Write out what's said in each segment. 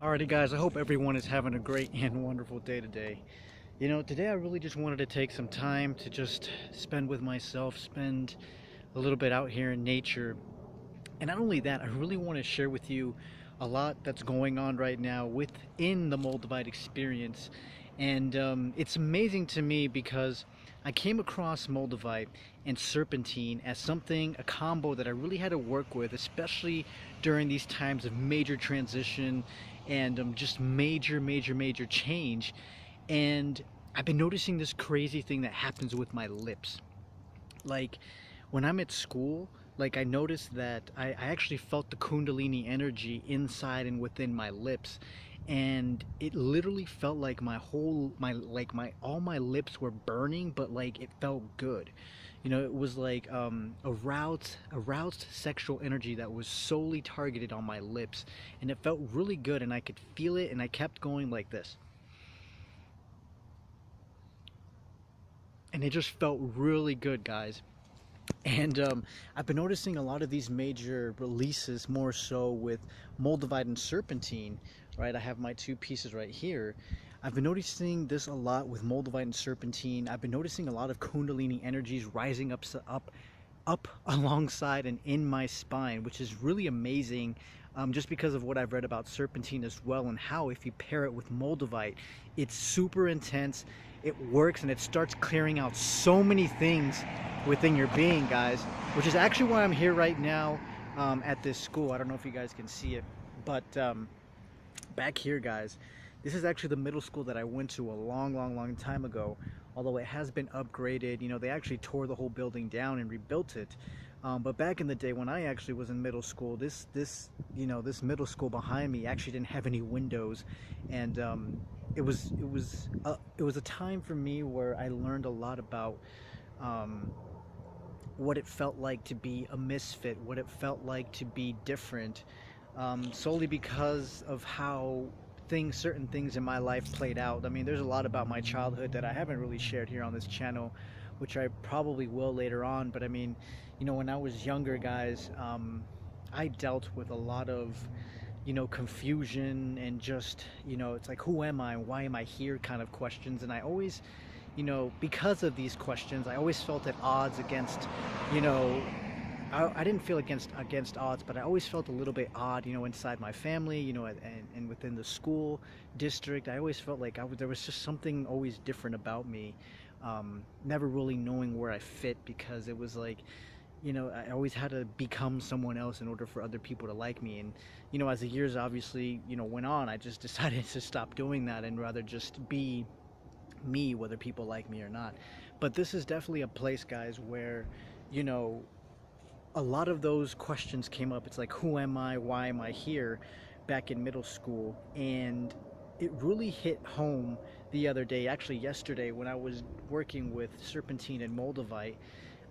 Alrighty guys, I hope everyone is having a great and wonderful day today. Today I really just wanted to take some time to just spend with myself, spend a little bit out here in nature. And not only that, I really want to share with you a lot that's going on right now within the Moldavite experience. And it's amazing to me because I came across Moldavite and serpentine as something, a combo that I really had to work with, especially during these times of major transition and just major change. And I've been noticing this crazy thing that happens with my lips. Like when I'm at school, like I noticed that I actually felt the Kundalini energy inside and within my lips, and it literally felt like my all my lips were burning, but like it felt good. It was like aroused sexual energy that was solely targeted on my lips, and it felt really good, and I could feel it, and I kept going like this, and it just felt really good, guys. And I've been noticing a lot of these major releases more so with Moldavite and Serpentine, right? I have my two pieces right here. I've been noticing this a lot with Moldavite and Serpentine. I've been noticing a lot of Kundalini energies rising up alongside and in my spine, which is really amazing, just because of what I've read about serpentine as well, and how if you pair it with Moldavite, it's super intense, it works, and it starts clearing out so many things within your being, guys, which is actually why I'm here right now at this school. I don't know if you guys can see it, but back here, guys, this is actually the middle school that I went to a long time ago. Although it has been upgraded, they actually tore the whole building down and rebuilt it. But back in the day when I actually was in middle school, this middle school behind me actually didn't have any windows, and it was a time for me where I learned a lot about um, what it felt like to be a misfit, what it felt like to be different, solely because of how certain things in my life played out. I mean, there's a lot about my childhood that I haven't really shared here on this channel, which I probably will later on. But I mean, when I was younger, guys, I dealt with a lot of, confusion and just, it's like, who am I? Why am I here? Kind of questions. And I always, because of these questions, I always felt at odds against, you know, I didn't feel against odds, but I always felt a little bit odd, inside my family, and within the school district. I always felt like there was just something always different about me. Never really knowing where I fit, because it was like, I always had to become someone else in order for other people to like me. And, as the years obviously, went on, I just decided to stop doing that and rather just be me, whether people like me or not. But this is definitely a place, guys, where, you know, a lot of those questions came up. It's like, who am I? Why am I here? Back in middle school. And it really hit home the other day, actually yesterday, when I was working with Serpentine and Moldavite.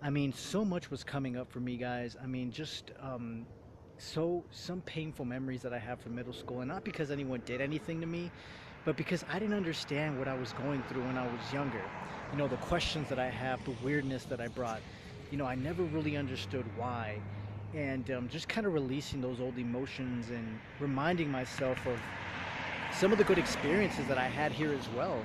I mean, so much was coming up for me, guys. I mean, just some painful memories that I have from middle school, and not because anyone did anything to me, but because I didn't understand what I was going through when I was younger. The questions that I have, the weirdness that I brought. I never really understood why. And just kind of releasing those old emotions and reminding myself of some of the good experiences that I had here as well.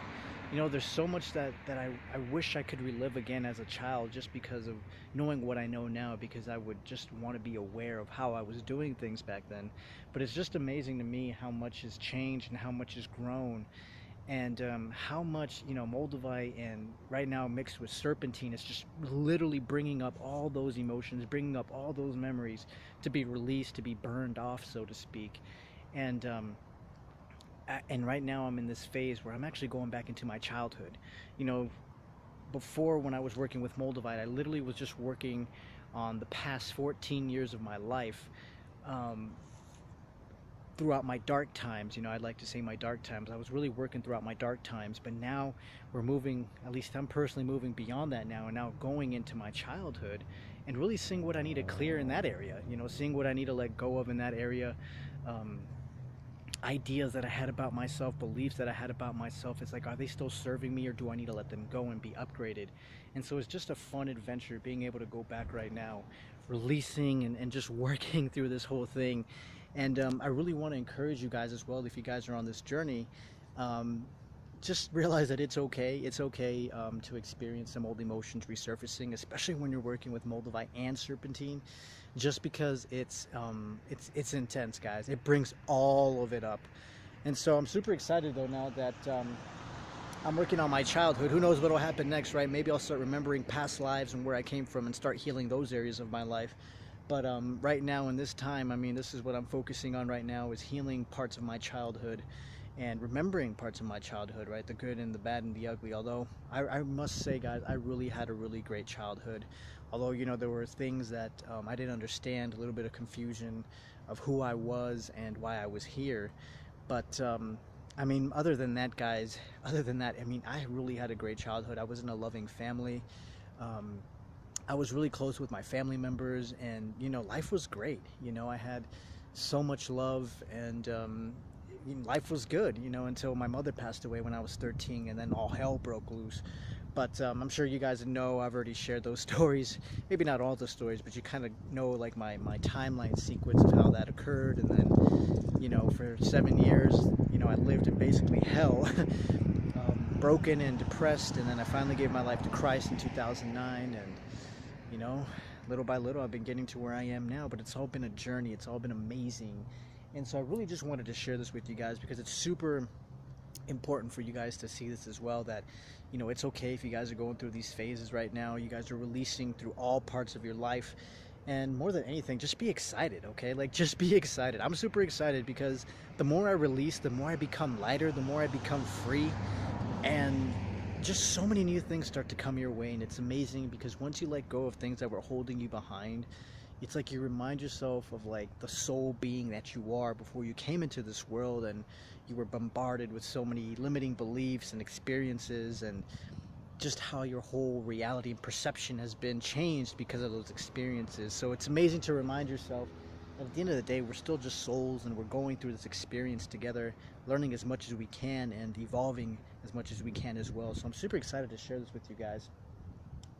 There's so much that I wish I could relive again as a child, just because of knowing what I know now, because I would just want to be aware of how I was doing things back then. But it's just amazing to me how much has changed and how much has grown, and how much, Moldavite and right now mixed with serpentine is just literally bringing up all those emotions, bringing up all those memories to be released, to be burned off, so to speak. And right now I'm in this phase where I'm actually going back into my childhood. You know, Before, when I was working with Moldavite, I literally was just working on the past 14 years of my life. Um, Throughout my dark times, I'd like to say my dark times. I was really working throughout my dark times, but now we're moving, at least I'm personally moving beyond that now, and now going into my childhood and really seeing what I need to clear in that area, seeing what I need to let go of in that area. Um, Ideas that I had about myself, beliefs that I had about myself. It's like, are they still serving me, or do I need to let them go and be upgraded? And so it's just a fun adventure being able to go back right now, releasing and just working through this whole thing. And I really want to encourage you guys as well, if you guys are on this journey, um, just realize that it's okay. It's okay to experience some old emotions resurfacing, especially when you're working with Moldavite and Serpentine, just because it's intense, guys. It brings all of it up. And so I'm super excited though now that I'm working on my childhood. Who knows what will happen next, right? Maybe I'll start remembering past lives and where I came from and start healing those areas of my life. But right now in this time, I mean, this is what I'm focusing on right now, is healing parts of my childhood and remembering parts of my childhood, right? The good and the bad and the ugly. Although I must say, guys, I really had a really great childhood. Although, you know, there were things that I didn't understand, a little bit of confusion of who I was and why I was here. But I mean, other than that, guys, other than that, I mean, I really had a great childhood. I was in a loving family. Um, I was really close with my family members, and, you know, life was great. You know, I had so much love, and life was good, you know, until my mother passed away when I was 13, and then all hell broke loose. But I'm sure you guys know, I've already shared those stories. Maybe not all the stories, but you kind of know, like, my timeline sequence of how that occurred. And then, you know, for 7 years, you know, I lived in basically hell, broken and depressed. And then I finally gave my life to Christ in 2009. And, you know, little by little, I've been getting to where I am now. But it's all been a journey. It's all been amazing. And so I really just wanted to share this with you guys, because it's super important for you guys to see this as well, that, you know, it's okay if you guys are going through these phases right now. You guys are releasing through all parts of your life. And more than anything, just be excited, okay? Like, just be excited. I'm super excited, because the more I release, the more I become lighter, the more I become free. And just so many new things start to come your way. And it's amazing, because once you let go of things that were holding you behind, it's like you remind yourself of, like, the soul being that you are before you came into this world, and you were bombarded with so many limiting beliefs and experiences, and just how your whole reality and perception has been changed because of those experiences. So it's amazing to remind yourself that at the end of the day, we're still just souls, and we're going through this experience together, learning as much as we can and evolving as much as we can as well. So I'm super excited to share this with you guys.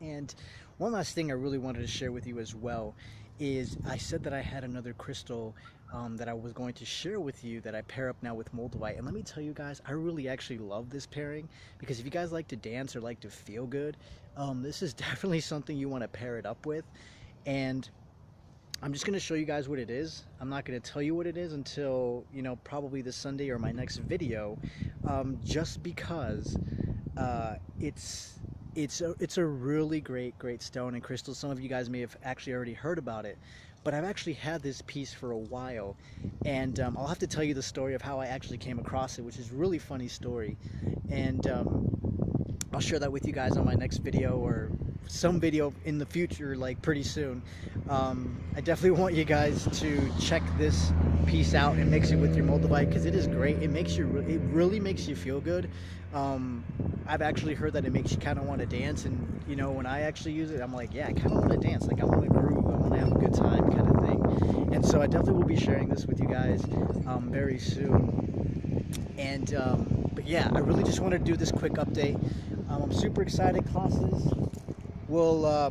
And one last thing I really wanted to share with you as well is, I said that I had another crystal that I was going to share with you that I pair up now with Moldavite. And let me tell you guys, I really actually love this pairing, because if you guys like to dance or like to feel good, this is definitely something you want to pair it up with. And I'm just going to show you guys what it is. I'm not going to tell you what it is until, you know, probably this Sunday or my next video, just because it's a really great stone and crystal. Some of you guys may have actually already heard about it, but I've actually had this piece for a while, and I'll have to tell you the story of how I actually came across it, which is a really funny story. And I'll share that with you guys on my next video, or some video in the future, like pretty soon. I definitely want you guys to check this piece out and mix it with your Moldavite, because it is great. It really makes you feel good. I've actually heard that it makes you kind of want to dance, and, you know, when I actually use it, I'm like, yeah, I kind of want to dance, like I want to groove, I want to have a good time kind of thing. And so I definitely will be sharing this with you guys very soon. And but yeah, I really just wanted to do this quick update. I'm super excited. Classes will oh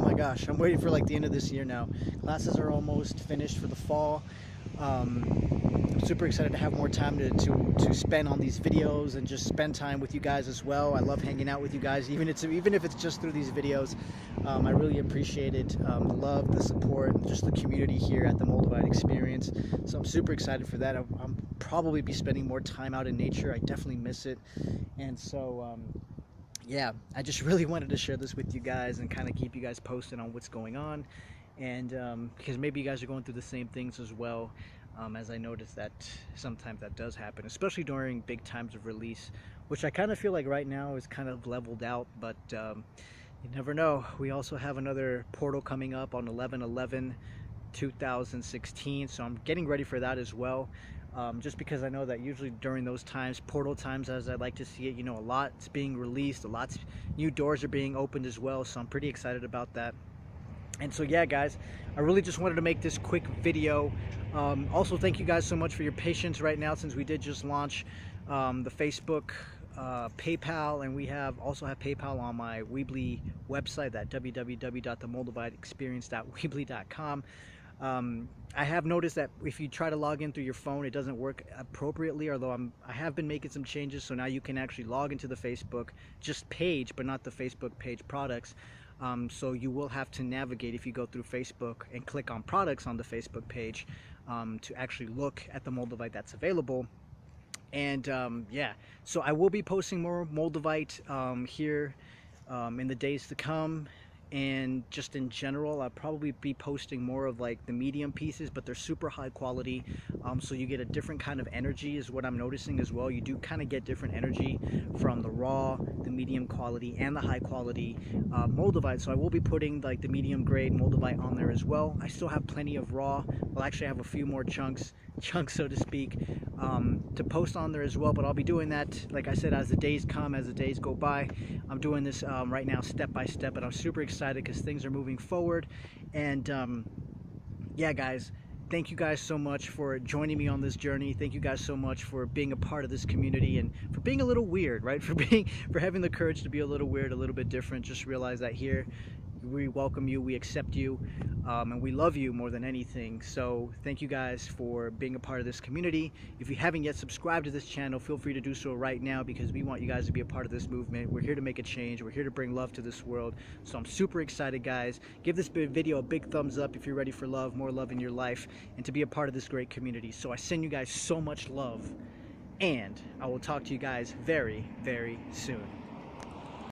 my gosh, I'm waiting for, like, the end of this year now. Classes are almost finished for the fall. I'm super excited to have more time to spend on these videos, and just spend time with you guys as well. I love hanging out with you guys, even if it's just through these videos. I really appreciate it. The love, the support, and just the community here at the Moldavite Experience. So I'm super excited for that. I'll probably be spending more time out in nature. I definitely miss it. And so yeah, I just really wanted to share this with you guys and kind of keep you guys posted on what's going on. And because maybe you guys are going through the same things as well, as I noticed that sometimes that does happen, especially during big times of release, which I kind of feel like right now is kind of leveled out. But you never know. We also have another portal coming up on 11/11/2016, so I'm getting ready for that as well. Just because I know that usually during those times, portal times as I like to see it, you know, a lot's being released, new doors are being opened as well, so I'm pretty excited about that. And so yeah, guys, I really just wanted to make this quick video. Also, thank you guys so much for your patience right now, since we did just launch the Facebook, PayPal, and we also have PayPal on my Weebly website, that www.themoldaviteexperience.weebly.com. I have noticed that if you try to log in through your phone, it doesn't work appropriately. Although I have been making some changes, so now you can actually log into the Facebook just page, but not the Facebook page products. So you will have to navigate if you go through Facebook and click on products on the Facebook page to actually look at the Moldavite that's available. And yeah, so I will be posting more Moldavite here in the days to come. And just in general, I'll probably be posting more of like the medium pieces, but they're super high quality, so you get a different kind of energy is what I'm noticing as well. You do kind of get different energy from the raw, the medium quality, and the high quality Moldavite. So I will be putting like the medium grade Moldavite on there as well. I still have plenty of raw. I'll actually have a few more chunks so to speak, to post on there as well, but I'll be doing that, like I said, as the days come, as the days go by. I'm doing this right now step by step, and I'm super excited because things are moving forward. And yeah, guys, thank you guys so much for joining me on this journey. Thank you guys so much for being a part of this community and for being a little weird, right? For having the courage to be a little weird, a little bit different. Just realize that here we welcome you, we accept you, and we love you more than anything. So thank you guys for being a part of this community. If you haven't yet subscribed to this channel, feel free to do so right now, because we want you guys to be a part of this movement. We're here to make a change. We're here to bring love to this world. So I'm super excited, guys. Give this video a big thumbs up if you're ready for love, more love in your life, and to be a part of this great community. So I send you guys so much love, and I will talk to you guys very, very soon.